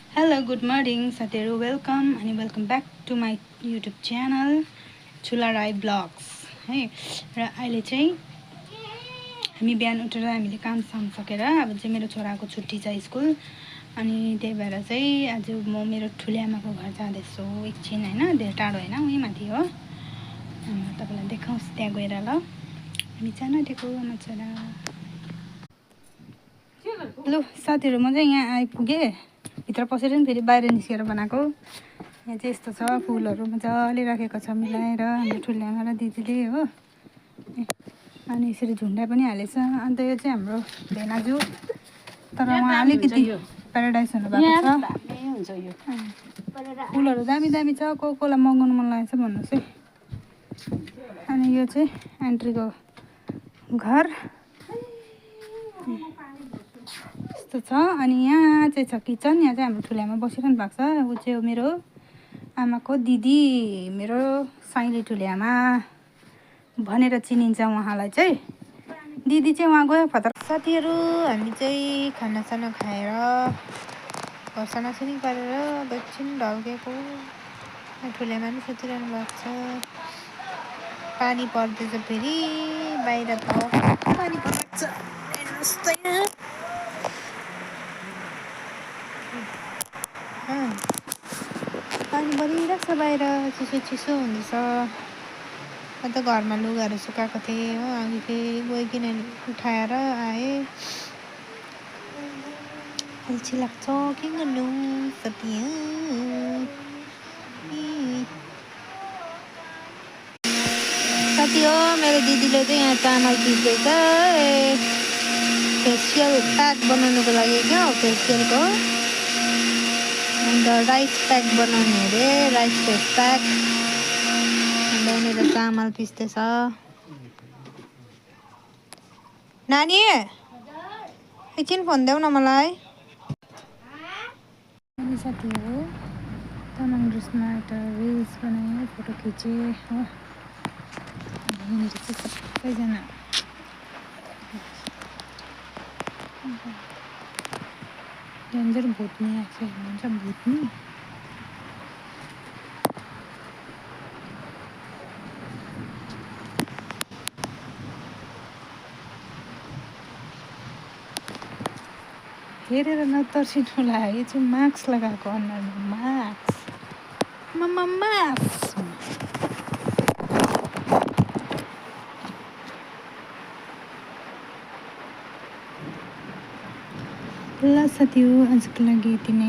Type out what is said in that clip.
Hello good morning साथीहरू, welcome back to my YouTube channel Chula Rai blogs है। र अहिले चाहिँ हामी बिहान उठेर हामीले कामसाम सकेर अब चाहिँ मेरो छोराको छुट्टी छ स्कुल, अनि त्यही भएर चाहिँ आज म मेरो ठुले आमाको घर जाँदैछु एकछिन होइन, धेरै टाढो होइन, उहीँ माथि हो। तपाईँलाई देखाउँछु त्यहाँ गएर। ल हामी जान आँटेको आमा छोरा। ल साथीहरू, म चाहिँ यहाँ आइपुगेँ। भित्र पसेर नि फेरि बाहिर निस्केर बनाएको। यहाँ चाहिँ यस्तो छ, फुलहरू मजाले राखेको छ मिलाएर हाम्रो ठुलो आमा र दिदीले हो। अनि यसरी झुन्डा पनि हालेछ। अन्त यो चाहिँ हाम्रो भेनाजु, तर उहाँ अलिकति प्याराडाइस हुनुभएको छ। फुलहरू दामी दामी छ, कोलाई मगाउनु मन लागेको छ भन्नुहोस् है। अनि यो चाहिँ एन्ट्रीको घर यस्तो छ। अनि यहाँ चाहिँ छ किचन। यहाँ चाहिँ हाम्रो ठुलो आमा बसिरहनु भएको छ। ऊ चाहिँ मेरो आमाको दिदी, मेरो साइली ठुले आमा भनेर चिनिन्छ उहाँलाई चाहिँ। दिदी चाहिँ उहाँ गयो फतर। साथीहरू, हामी चाहिँ खानासाना खाएर घरसानासनी गरेर एकछिन ढल्केको। ठुले आमा पनि सुतिरहनु भएको छ। पानी पर्दैछ फेरि बाहिर, त पानी पर्छ हेर्नुहोस् त यहाँ। पानी परिरहेको छ बाहिर, चिसो चिसो हुँदैछ। अन्त घरमा लुगाहरू सुकाएको थिएँ हो, अघि फेरि गइकन उठाएर आएँ। अल्छी लाग्छ, के गर्नु साथी। साथी हो, मेरो दिदीले चाहिँ यहाँ चामल पिस्दैछ फेसियल प्याक बनाउनुको लागि क्या हो, फेसियलको। अन्त राइस प्याक बनाउने अरे, राइस फेस प्याक। अन्त यहाँनिर चामल पिस्दैछ। नानी एकछिन फोन देऊ न मलाई। साथीहरू, तामाङ ड्रेसमा एउटा रिल्स बनाएँ, फोटो खिचेँ हो। यहाँनिर चाहिँ सबैजना डेन्जर भुत्ने आएको छ, हेर्नुहुन्छ भुत्ने। हेरेर नतर्सिनुलाई, यो चाहिँ मास्क लगाएको अनुहारमा, मास्क मास्क। ल साथी हो, आजको लागि यति नै।